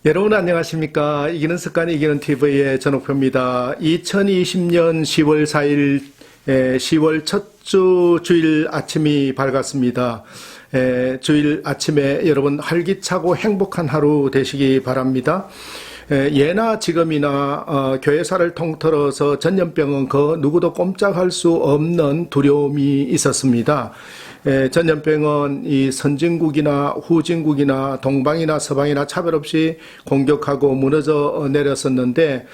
여러분 안녕하십니까? 이기는 습관이 이기는 TV의 전옥표입니다. 2020년 10월 4일 10월 첫 주 주일 아침이 밝았습니다. 주일 아침에 여러분 활기차고 행복한 하루 되시기 바랍니다. 예나 지금이나 교회사를 통틀어서 전염병은 그 누구도 꼼짝할 수 없는 두려움이 있었습니다. 전염병은 이 선진국이나 후진국이나 동방이나 서방이나 차별 없이 공격하고 무너져 내렸었는데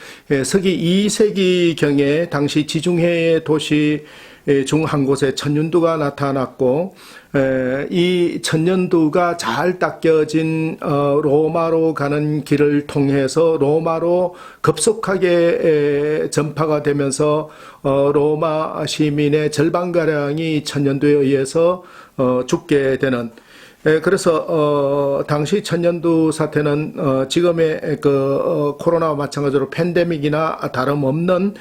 서기 2세기경에 당시 지중해의 도시 중 한 곳에 천연두가 나타났고 이 천연두가 잘 닦여진 로마로 가는 길을 통해서 로마로 급속하게 전파가 되면서 로마 시민의 절반가량이 천연두에 의해서 죽게 되는, 그래서 당시 천연두 사태는 지금의 코로나와 마찬가지로 팬데믹이나 다름없는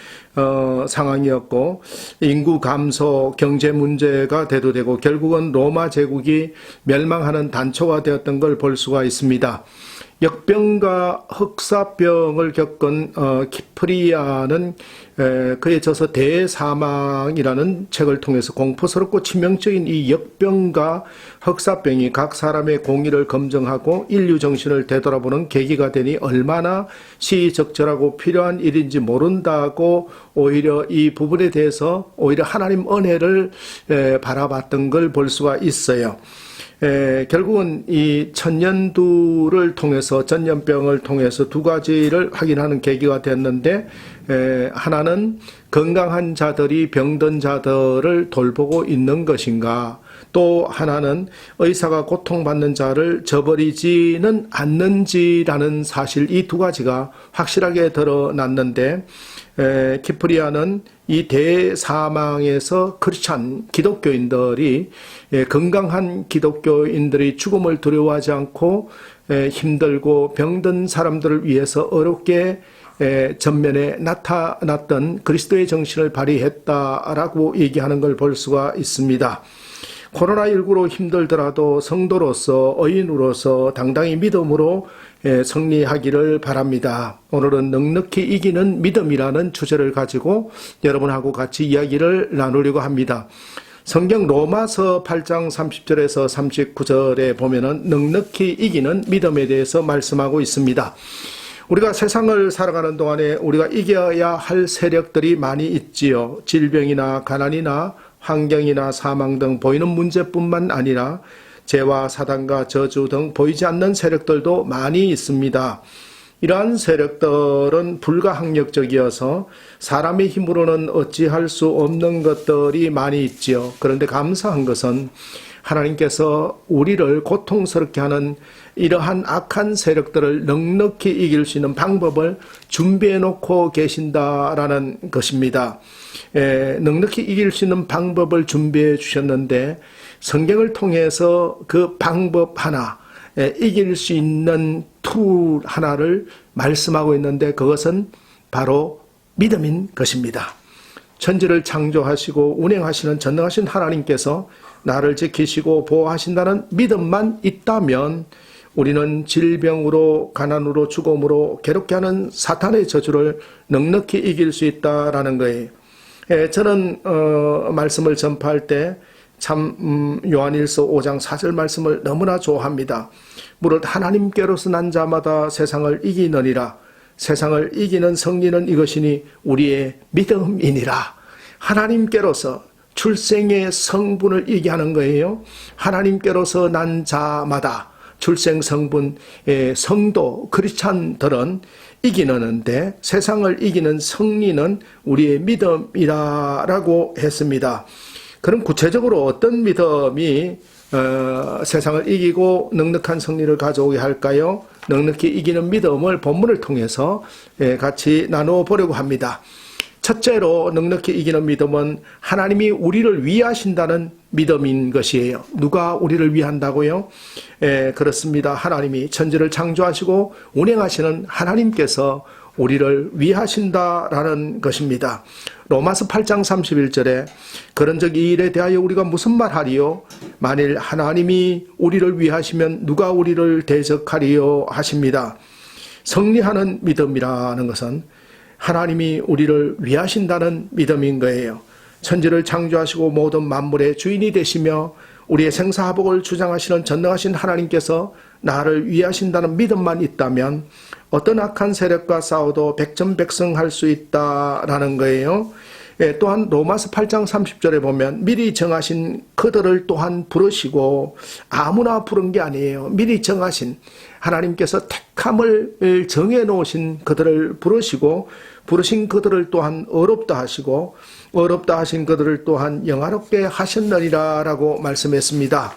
상황이었고, 인구 감소, 경제 문제가 대두되고 결국은 로마 제국이 멸망하는 단초가 되었던 걸 볼 수가 있습니다. 역병과 흑사병을 겪은 키프리아는 그에 져서 대사망이라는 책을 통해서 공포스럽고 치명적인 이 역병과 흑사병이 각 사람의 공의를 검증하고 인류 정신을 되돌아보는 계기가 되니 얼마나 시적절하고 필요한 일인지 모른다고 오히려 이 부분에 대해서 오히려 하나님 은혜를 바라봤던 걸 볼 수가 있어요. 결국은 이 천연두를 통해서, 전염병을 통해서 두 가지를 확인하는 계기가 됐는데, 하나는 건강한 자들이 병든 자들을 돌보고 있는 것인가, 또 하나는 의사가 고통받는 자를 저버리지는 않는지라는 사실, 이 두 가지가 확실하게 드러났는데, 키프리아는 이 대사망에서 크리스찬 기독교인들이, 건강한 기독교인들이 죽음을 두려워하지 않고 힘들고 병든 사람들을 위해서 어렵게 전면에 나타났던 그리스도의 정신을 발휘했다라고 얘기하는 걸 볼 수가 있습니다. 코로나19로 힘들더라도 성도로서, 의인으로서 당당히 믿음으로 승리하기를 바랍니다. 오늘은 넉넉히 이기는 믿음이라는 주제를 가지고 여러분하고 같이 이야기를 나누려고 합니다. 성경 로마서 8장 30절에서 39절에 보면은 넉넉히 이기는 믿음에 대해서 말씀하고 있습니다. 우리가 세상을 살아가는 동안에 우리가 이겨야 할 세력들이 많이 있지요. 질병이나 가난이나 환경이나 사망 등 보이는 문제뿐만 아니라 죄와 사단과 저주 등 보이지 않는 세력들도 많이 있습니다. 이러한 세력들은 불가항력적이어서 사람의 힘으로는 어찌할 수 없는 것들이 많이 있지요. 그런데 감사한 것은 하나님께서 우리를 고통스럽게 하는 이러한 악한 세력들을 넉넉히 이길 수 있는 방법을 준비해 놓고 계신다라는 것입니다. 넉넉히 이길 수 있는 방법을 준비해 주셨는데, 성경을 통해서 그 방법 하나, 이길 수 있는 툴 하나를 말씀하고 있는데, 그것은 바로 믿음인 것입니다. 천지를 창조하시고 운행하시는 전능하신 하나님께서 나를 지키시고 보호하신다는 믿음만 있다면 우리는 질병으로, 가난으로, 죽음으로 괴롭게 하는 사탄의 저주를 넉넉히 이길 수 있다라는 거예요. 저는 말씀을 전파할 때 참 요한일서 5장 4절 말씀을 너무나 좋아합니다. 무릇 하나님께로서 난 자마다 세상을 이기느니라. 세상을 이기는 승리는 이것이니 우리의 믿음이니라. 하나님께로서 출생의 성분을 얘기하는 거예요. 하나님께로서 난 자마다 출생 성분, 성도, 크리스찬들은 이기는데 세상을 이기는 승리는 우리의 믿음이라고 했습니다. 그럼 구체적으로 어떤 믿음이 세상을 이기고 넉넉한 승리를 가져오게 할까요? 넉넉히 이기는 믿음을 본문을 통해서 같이 나누어 보려고 합니다. 첫째로 넉넉히 이기는 믿음은 하나님이 우리를 위하신다는 믿음인 것이에요. 누가 우리를 위한다고요? 그렇습니다. 하나님이 천지를 창조하시고 운행하시는 하나님께서 우리를 위하신다라는 것입니다. 로마서 8장 31절에 그런 적 이 일에 대하여 우리가 무슨 말하리요? 만일 하나님이 우리를 위하시면 누가 우리를 대적하리요? 하십니다. 승리하는 믿음이라는 것은 하나님이 우리를 위하신다는 믿음인 거예요. 천지를 창조하시고 모든 만물의 주인이 되시며 우리의 생사화복을 주장하시는 전능하신 하나님께서 나를 위하신다는 믿음만 있다면 어떤 악한 세력과 싸워도 백전백승할 수 있다라는 거예요. 또한 로마서 8장 30절에 보면 미리 정하신 그들을 또한 부르시고, 아무나 부른 게 아니에요. 미리 정하신 하나님께서 택함을 정해 놓으신 그들을 부르시고, 부르신 그들을 또한 어렵다 하시고, 어렵다 하신 그들을 또한 영화롭게 하셨느니라 라고 말씀했습니다.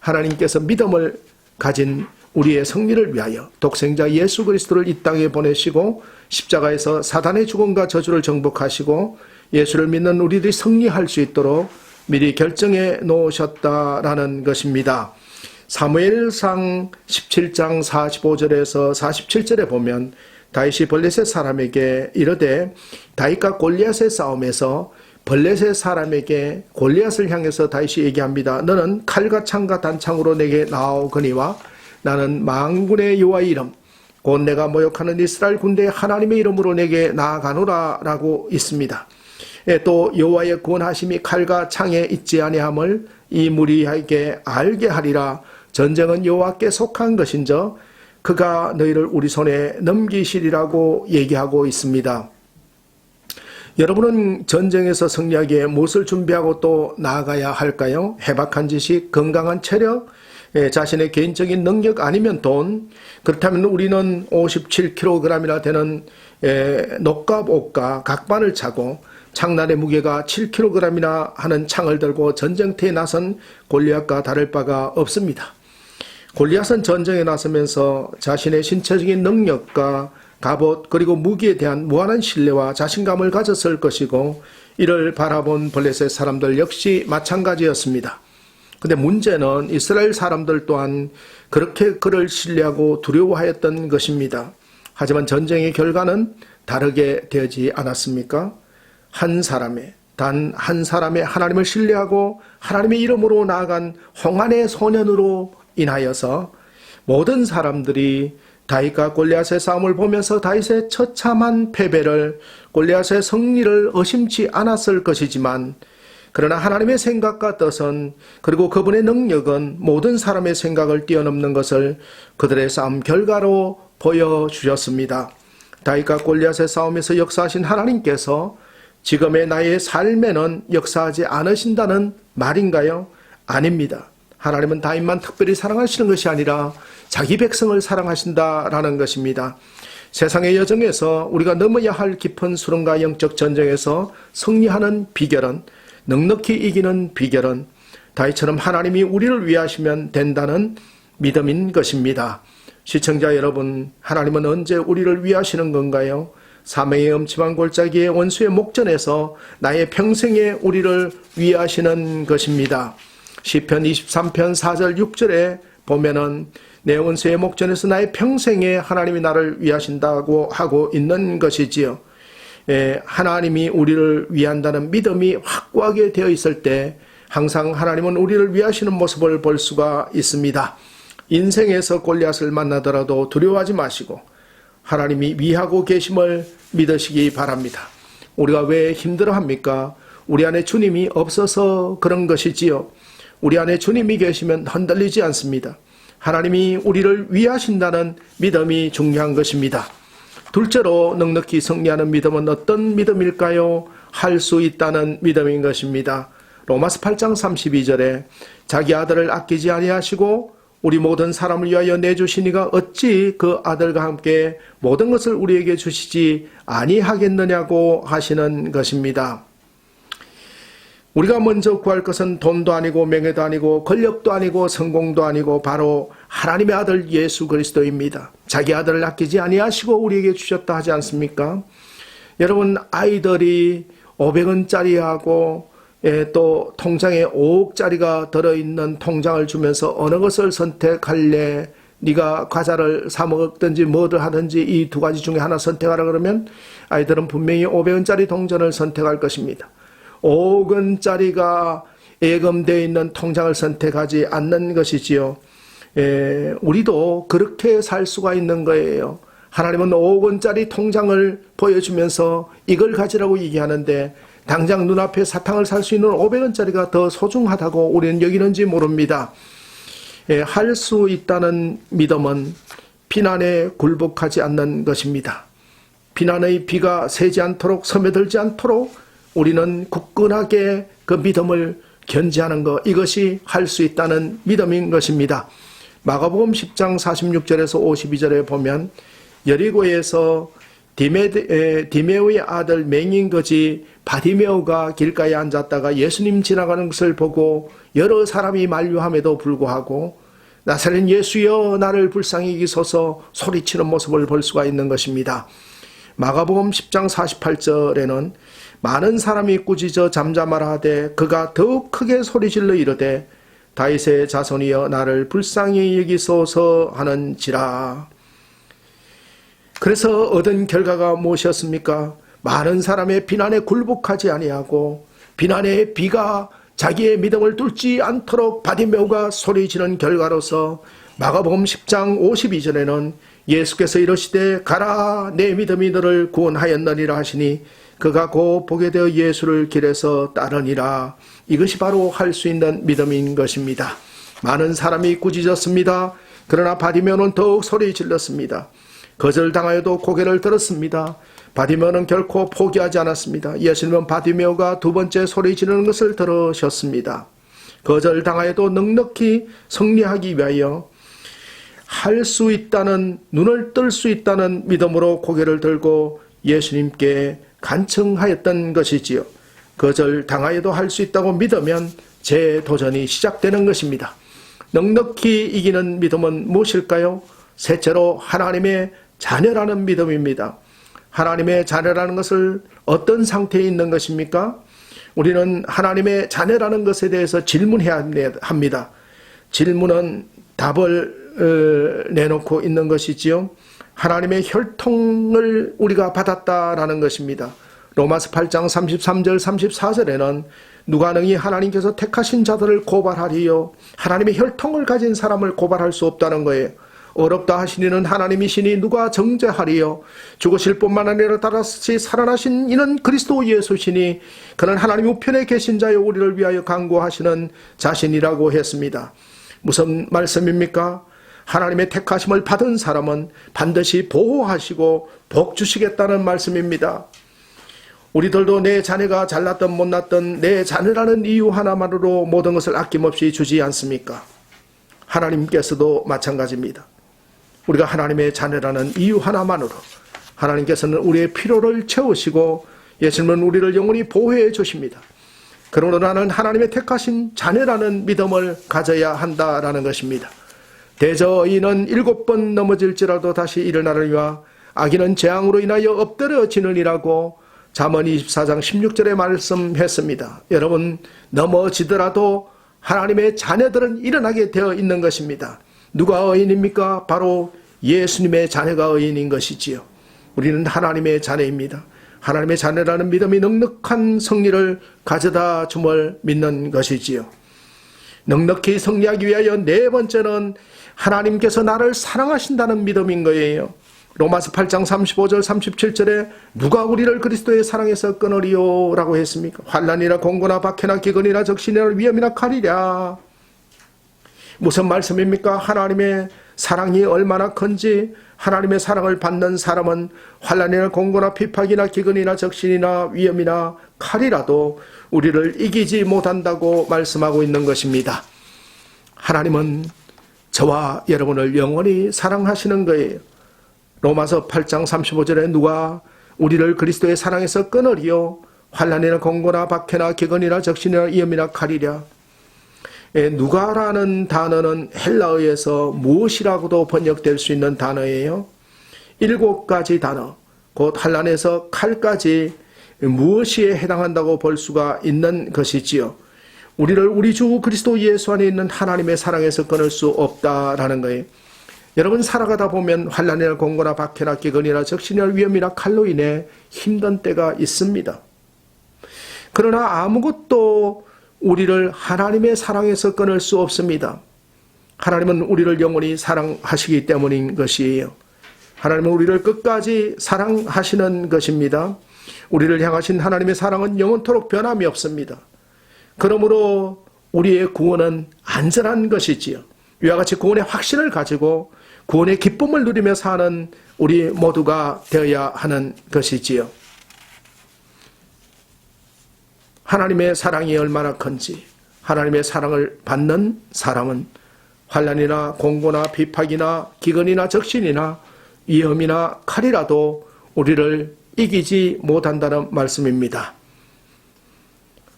하나님께서 믿음을 가진 우리의 승리를 위하여 독생자 예수 그리스도를 이 땅에 보내시고 십자가에서 사단의 죽음과 저주를 정복하시고 예수를 믿는 우리들이 승리할 수 있도록 미리 결정해 놓으셨다라는 것입니다. 사무엘상 17장 45절에서 47절에 보면 다윗이 블레셋 사람에게 이르되, 다윗과 골리앗의 싸움에서 블레셋 사람에게 골리앗을 향해서 다윗이 얘기합니다. 너는 칼과 창과 단창으로 내게 나오거니와 나는 만군의 여호와의 이름 곧 내가 모욕하는 이스라엘 군대의 하나님의 이름으로 내게 나아가노라 라고 있습니다. 또 여호와의 권하심이 칼과 창에 있지 아니함을 이 무리에게 알게 하리라. 전쟁은 여호와께 속한 것인저 그가 너희를 우리 손에 넘기시리라고 얘기하고 있습니다. 여러분은 전쟁에서 승리하기에 무엇을 준비하고 또 나아가야 할까요? 해박한 지식, 건강한 체력, 자신의 개인적인 능력 아니면 돈. 그렇다면 우리는 57kg이나 되는 녹갑 옷과 각반을 차고 창날의 무게가 7kg이나 하는 창을 들고 전쟁터에 나선 골리앗과 다를 바가 없습니다. 골리앗은 전쟁에 나서면서 자신의 신체적인 능력과 갑옷 그리고 무기에 대한 무한한 신뢰와 자신감을 가졌을 것이고, 이를 바라본 블레셋 사람들 역시 마찬가지였습니다. 근데 문제는 이스라엘 사람들 또한 그렇게 그를 신뢰하고 두려워하였던 것입니다. 하지만 전쟁의 결과는 다르게 되지 않았습니까? 단 한 사람의 하나님을 신뢰하고 하나님의 이름으로 나아간 홍한의 소년으로 인하여서 모든 사람들이 다윗과 골리앗의 싸움을 보면서 다윗의 처참한 패배를, 골리앗의 승리를 의심치 않았을 것이지만, 그러나 하나님의 생각과 뜻은, 그리고 그분의 능력은 모든 사람의 생각을 뛰어넘는 것을 그들의 싸움 결과로 보여주셨습니다. 다윗과 골리앗의 싸움에서 역사하신 하나님께서 지금의 나의 삶에는 역사하지 않으신다는 말인가요? 아닙니다. 하나님은 다윗만 특별히 사랑하시는 것이 아니라 자기 백성을 사랑하신다라는 것입니다. 세상의 여정에서 우리가 넘어야 할 깊은 수렁과 영적 전쟁에서 승리하는 비결은, 넉넉히 이기는 비결은 다윗처럼 하나님이 우리를 위하시면 된다는 믿음인 것입니다. 시청자 여러분, 하나님은 언제 우리를 위하시는 건가요? 사명의 음침한 골짜기의 원수의 목전에서 나의 평생에 우리를 위하시는 것입니다. 시편 23편 4절 6절에 보면은 내 원수의 목전에서 나의 평생에 하나님이 나를 위하신다고 하고 있는 것이지요. 하나님이 우리를 위한다는 믿음이 확고하게 되어 있을 때 항상 하나님은 우리를 위하시는 모습을 볼 수가 있습니다. 인생에서 골리앗을 만나더라도 두려워하지 마시고 하나님이 위하고 계심을 믿으시기 바랍니다. 우리가 왜 힘들어합니까? 우리 안에 주님이 없어서 그런 것이지요. 우리 안에 주님이 계시면 흔들리지 않습니다. 하나님이 우리를 위하신다는 믿음이 중요한 것입니다. 둘째로 넉넉히 승리하는 믿음은 어떤 믿음일까요? 할 수 있다는 믿음인 것입니다. 로마서 8장 32절에 자기 아들을 아끼지 아니하시고 우리 모든 사람을 위하여 내주시니가 어찌 그 아들과 함께 모든 것을 우리에게 주시지 아니하겠느냐고 하시는 것입니다. 우리가 먼저 구할 것은 돈도 아니고 명예도 아니고 권력도 아니고 성공도 아니고 바로 하나님의 아들 예수 그리스도입니다. 자기 아들을 아끼지 아니하시고 우리에게 주셨다 하지 않습니까? 여러분, 아이들이 500원짜리하고 또 통장에 5억짜리가 들어있는 통장을 주면서 어느 것을 선택할래? 네가 과자를 사 먹든지 뭐를 하든지 이 두 가지 중에 하나 선택하라 그러면 아이들은 분명히 500원짜리 동전을 선택할 것입니다. 5억 원짜리가 예금되어 있는 통장을 선택하지 않는 것이지요. 우리도 그렇게 살 수가 있는 거예요. 하나님은 5억 원짜리 통장을 보여주면서 이걸 가지라고 얘기하는데 당장 눈앞에 사탕을 살 수 있는 500원짜리가 더 소중하다고 우리는 여기는지 모릅니다. 할 수 있다는 믿음은 비난에 굴복하지 않는 것입니다. 비난의 비가 새지 않도록, 스며들지 않도록 우리는 굳건하게 그 믿음을 견지하는 것, 이것이 할 수 있다는 믿음인 것입니다. 마가복음 10장 46절에서 52절에 보면 여리고에서 디메오의 아들 맹인거지 바디메오가 길가에 앉았다가 예수님 지나가는 것을 보고 여러 사람이 만류함에도 불구하고 나사렛 예수여 나를 불쌍히 여기소서 소리치는 모습을 볼 수가 있는 것입니다. 마가복음 10장 48절에는 많은 사람이 꾸짖어 잠잠하라 하되 그가 더욱 크게 소리질러 이르되 다윗의 자손이여 나를 불쌍히 여기소서 하는지라. 그래서 얻은 결과가 무엇이었습니까? 많은 사람의 비난에 굴복하지 아니하고 비난의 비가 자기의 믿음을 뚫지 않도록 바디메오가 소리지는 결과로서 마가복음 10장 52절에는 예수께서 이르시되 가라 내 믿음이 너를 구원하였느니라 하시니 그가 곧 보게 되어 예수를 길에서 따르니라. 이것이 바로 할 수 있는 믿음인 것입니다. 많은 사람이 꾸짖었습니다. 그러나 바디메오는 더욱 소리 질렀습니다. 거절당하여도 고개를 들었습니다. 바디메오는 결코 포기하지 않았습니다. 예수님은 바디메오가 두 번째 소리 지르는 것을 들으셨습니다. 거절당하여도 넉넉히 승리하기 위하여 할 수 있다는, 눈을 뜰 수 있다는 믿음으로 고개를 들고 예수님께 간청하였던 것이지요. 거절당하여도 할 수 있다고 믿으면 재도전이 시작되는 것입니다. 넉넉히 이기는 믿음은 무엇일까요? 셋째로 하나님의 자녀라는 믿음입니다. 하나님의 자녀라는 것을 어떤 상태에 있는 것입니까? 우리는 하나님의 자녀라는 것에 대해서 질문해야 합니다. 질문은 답을 내놓고 있는 것이지요. 하나님의 혈통을 우리가 받았다라는 것입니다. 로마서 8장 33절 34절에는 누가 능히 하나님께서 택하신 자들을 고발하리요. 하나님의 혈통을 가진 사람을 고발할 수 없다는 거예요. 어렵다 하시니는 하나님이시니 누가 정죄하리요. 죽으실 뿐만 아니라 다시 살아나신 이는 그리스도 예수시니 그는 하나님 우편에 계신 자여 우리를 위하여 간구하시는 자신이라고 했습니다. 무슨 말씀입니까? 하나님의 택하심을 받은 사람은 반드시 보호하시고 복 주시겠다는 말씀입니다. 우리들도 내 자녀가 잘났든 못났든 내 자녀라는 이유 하나만으로 모든 것을 아낌없이 주지 않습니까? 하나님께서도 마찬가지입니다. 우리가 하나님의 자녀라는 이유 하나만으로 하나님께서는 우리의 필요를 채우시고 예수님은 우리를 영원히 보호해 주십니다. 그러므로 나는 하나님의 택하신 자녀라는 믿음을 가져야 한다라는 것입니다. 대저인은 7번 넘어질지라도 다시 일어나려니와 악인은 재앙으로 인하여 엎드려지느니라고 잠언 24장 16절에 말씀했습니다. 여러분, 넘어지더라도 하나님의 자녀들은 일어나게 되어 있는 것입니다. 누가 의인입니까? 바로 예수님의 자녀가 의인인 것이지요. 우리는 하나님의 자녀입니다. 하나님의 자녀라는 믿음이 넉넉한 승리를 가져다 줌을 믿는 것이지요. 넉넉히 승리하기 위하여 네 번째는 하나님께서 나를 사랑하신다는 믿음인 거예요. 로마서 8장 35절 37절에 누가 우리를 그리스도의 사랑에서 끊으리요 라고 했습니까? 환난이나 공고나 박해나 기근이나 적신이나 위험이나 칼이랴. 무슨 말씀입니까? 하나님의 사랑이 얼마나 큰지, 하나님의 사랑을 받는 사람은 환난이나 공고나 비박이나 기근이나 적신이나 위험이나 칼이라도 우리를 이기지 못한다고 말씀하고 있는 것입니다. 하나님은 저와 여러분을 영원히 사랑하시는 거예요. 로마서 8장 35절에 누가 우리를 그리스도의 사랑에서 끊으리요? 환난이나 공고나 박해나 기근이나 적신이나 위험이나 칼이랴. 누가라는 단어는 헬라어에서 무엇이라고도 번역될 수 있는 단어예요. 7가지 단어, 곧 환난에서 칼까지 무엇이에 해당한다고 볼 수가 있는 것이지요. 우리를 우리 주 그리스도 예수 안에 있는 하나님의 사랑에서 끊을 수 없다라는 거예요. 여러분, 살아가다 보면 환난이나 공고나 박해나 기근이나 적신이나 위험이나 칼로 인해 힘든 때가 있습니다. 그러나 아무것도 우리를 하나님의 사랑에서 끊을 수 없습니다. 하나님은 우리를 영원히 사랑하시기 때문인 것이에요. 하나님은 우리를 끝까지 사랑하시는 것입니다. 우리를 향하신 하나님의 사랑은 영원토록 변함이 없습니다. 그러므로 우리의 구원은 안전한 것이지요. 이와 같이 구원의 확신을 가지고 구원의 기쁨을 누리며 사는 우리 모두가 되어야 하는 것이지요. 하나님의 사랑이 얼마나 큰지, 하나님의 사랑을 받는 사람은 환난이나 공고나 비박이나 기근이나 적신이나 위험이나 칼이라도 우리를 이기지 못한다는 말씀입니다.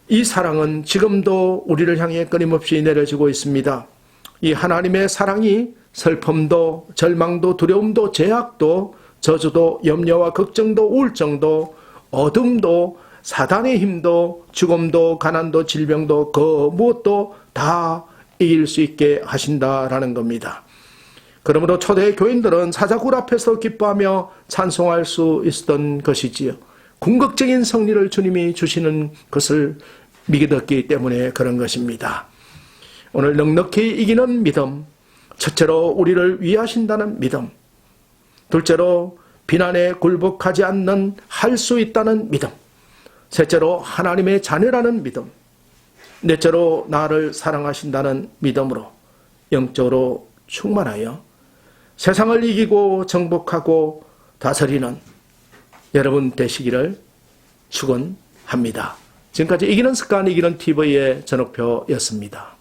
이 사랑은 지금도 우리를 향해 끊임없이 내려지고 있습니다. 이 하나님의 사랑이 슬픔도 절망도 두려움도 죄악도 저주도 염려와 걱정도 우울증도 어둠도 사단의 힘도 죽음도 가난도 질병도 그 무엇도 다 이길 수 있게 하신다라는 겁니다. 그러므로 초대 교인들은 사자굴 앞에서 기뻐하며 찬송할 수 있었던 것이지요. 궁극적인 승리를 주님이 주시는 것을 믿었기 때문에 그런 것입니다. 오늘 넉넉히 이기는 믿음, 첫째로 우리를 위하신다는 믿음, 둘째로 비난에 굴복하지 않는 할 수 있다는 믿음, 셋째로 하나님의 자녀라는 믿음, 넷째로 나를 사랑하신다는 믿음으로 영적으로 충만하여 세상을 이기고 정복하고 다스리는 여러분 되시기를 축원합니다. 지금까지 이기는 습관, 이기는 TV의 전옥표였습니다.